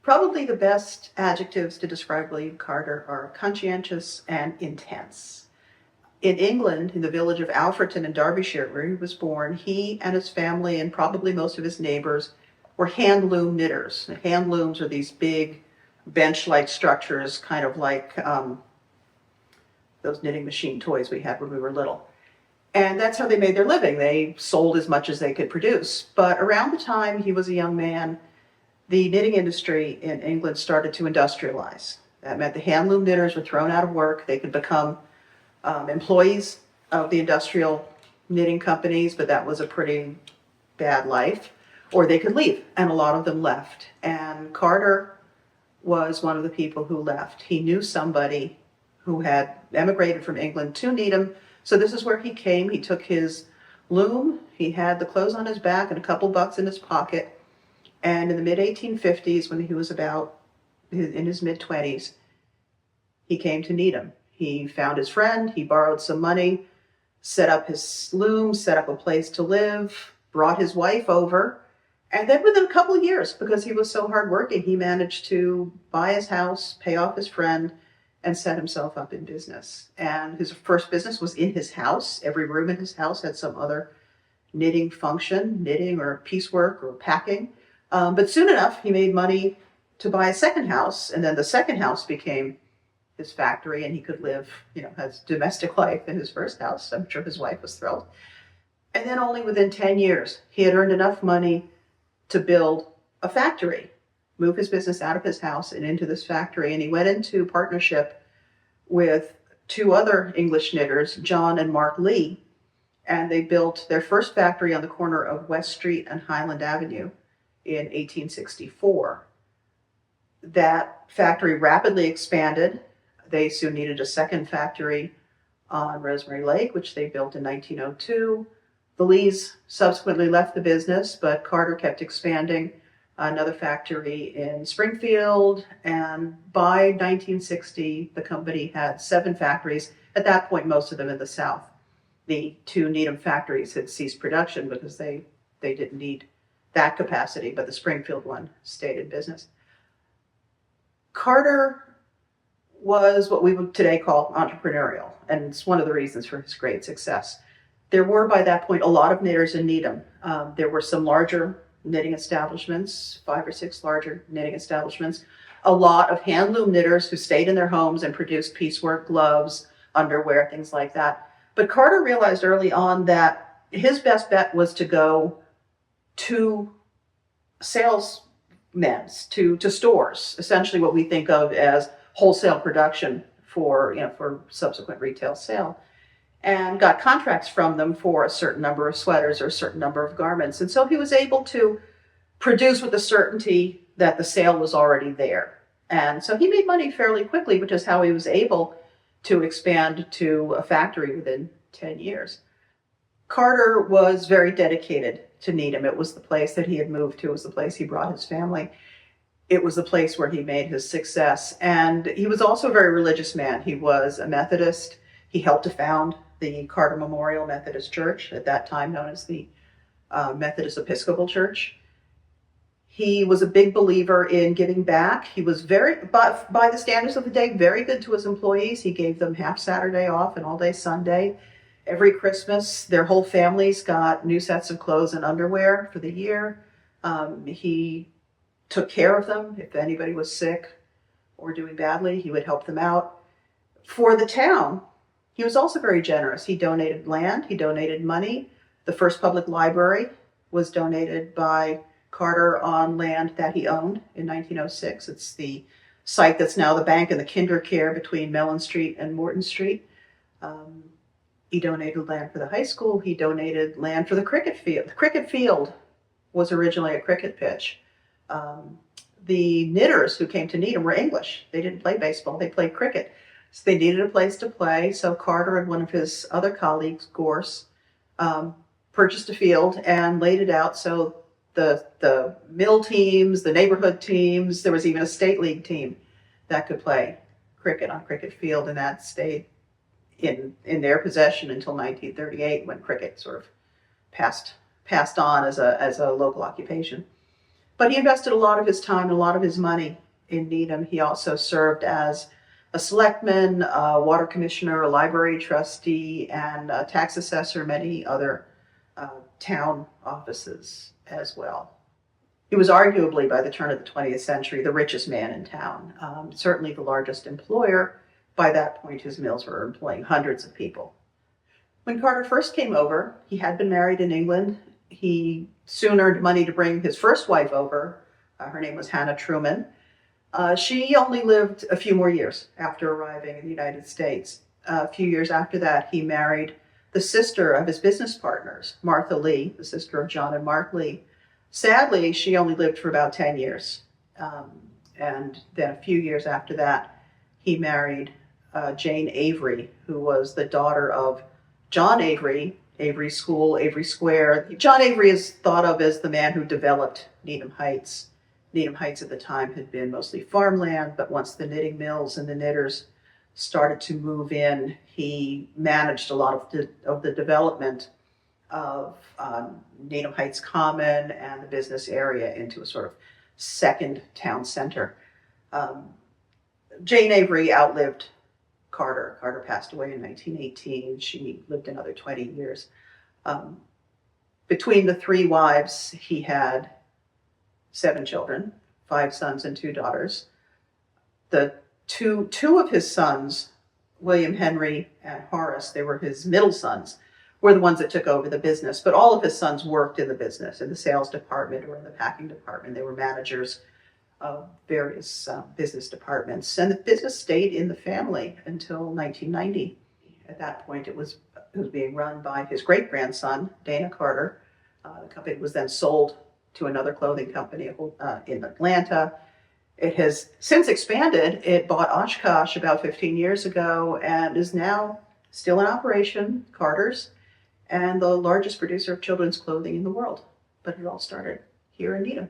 Probably the best adjectives to describe William Carter are conscientious and intense. In England, in the village of Alfreton in Derbyshire, where he was born, he and his family and probably most of his neighbors were hand loom knitters. And hand looms are these big bench-like structures, kind of like those knitting machine toys we had when we were little. And that's how they made their living. They sold as much as they could produce. But around the time he was a young man, the knitting industry in England started to industrialize. That meant the hand loom knitters were thrown out of work. They could become employees of the industrial knitting companies, but that was a pretty bad life. Or they could leave, and a lot of them left. And Carter was one of the people who left. He knew somebody who had emigrated from England to Needham, so this is where he came. He took his loom, he had the clothes on his back and a couple bucks in his pocket, and in the mid-1850s, when he was about in his mid-20s, he came to Needham. He found his friend, he borrowed some money, set up his loom, set up a place to live, brought his wife over, and then within a couple of years, because he was so hardworking, he managed to buy his house, pay off his friend, and set himself up in business. And his first business was in his house. Every room in his house had some other knitting function, knitting or piecework or packing. But soon enough, he made money to buy a second house, and then the second house became his factory, and he could live, his domestic life in his first house. I'm sure his wife was thrilled. And then only within 10 years, he had earned enough money to build a factory, move his business out of his house and into this factory. And he went into partnership with two other English knitters, John and Mark Lee, and they built their first factory on the corner of West Street and Highland Avenue in 1864. That factory rapidly expanded. They soon needed a second factory on Rosemary Lake, which they built in 1902. The Lees subsequently left the business, but Carter kept expanding. Another factory in Springfield, and by 1960, the company had 7 factories. At that point, most of them in the South. The 2 Needham factories had ceased production because they didn't need that capacity, but the Springfield one stayed in business. Carter was what we would today call entrepreneurial, and it's one of the reasons for his great success. There were, by that point, a lot of knitters in Needham. There were some larger knitting establishments, 5 or 6 larger knitting establishments, a lot of hand loom knitters who stayed in their homes and produced piecework, gloves, underwear, things like that. But Carter realized early on that his best bet was to go to salesmen, to stores, essentially what we think of as wholesale production for subsequent retail sale, and got contracts from them for a certain number of sweaters or a certain number of garments. And so he was able to produce with the certainty that the sale was already there. And so he made money fairly quickly, which is how he was able to expand to a factory within 10 years. Carter was very dedicated to Needham. It was the place that he had moved to. It was the place he brought his family. It was the place where he made his success. And he was also a very religious man. He was a Methodist. He helped to found the Carter Memorial Methodist Church, at that time known as the Methodist Episcopal Church. He was a big believer in giving back. He was by the standards of the day, very good to his employees. He gave them half Saturday off and all day Sunday. Every Christmas, their whole families got new sets of clothes and underwear for the year. He took care of them. If anybody was sick or doing badly, he would help them out. For the town, he was also very generous. He donated land, he donated money. The first public library was donated by Carter on land that he owned in 1906. It's the site that's now the bank and the kinder care between Mellon Street and Morton Street. He donated land for the high school. He donated land for the cricket field. The cricket field was originally a cricket pitch. The knitters who came to Needham were English. They didn't play baseball, they played cricket. So they needed a place to play, so Carter and one of his other colleagues, Gorse, purchased a field and laid it out so the mill teams, the neighborhood teams, there was even a state league team that could play cricket on cricket field, and that stayed in their possession until 1938, when cricket sort of passed on as a local occupation. But he invested a lot of his time and a lot of his money in Needham. He also served as a selectman, a water commissioner, a library trustee, and a tax assessor, many other town offices as well. He was arguably, by the turn of the 20th century, the richest man in town, certainly the largest employer. By that point, his mills were employing hundreds of people. When Carter first came over, he had been married in England. He soon earned money to bring his first wife over. Her name was Hannah Truman. She only lived a few more years after arriving in the United States. A few years after that, he married the sister of his business partners, Martha Lee, the sister of John and Mark Lee. Sadly, she only lived for about 10 years. And then a few years after that, he married Jane Avery, who was the daughter of John Avery, Avery School, Avery Square. John Avery is thought of as the man who developed Needham Heights. Needham Heights at the time had been mostly farmland, but once the knitting mills and the knitters started to move in, he managed a lot of the development of Needham Heights Common and the business area into a sort of second town center. Jane Avery outlived Carter. Carter passed away in 1918. She lived another 20 years. Between the three wives, he had 7 children, 5 sons and 2 daughters. The two of his sons, William Henry and Horace, they were his middle sons, were the ones that took over the business. But all of his sons worked in the business, in the sales department or in the packing department. They were managers of various business departments. And the business stayed in the family until 1990. At that point, it was being run by his great-grandson, Dana Carter. The company was then sold to another clothing company in Atlanta. It has since expanded. It bought Oshkosh about 15 years ago and is now still in operation, Carter's, and the largest producer of children's clothing in the world. But it all started here in Needham.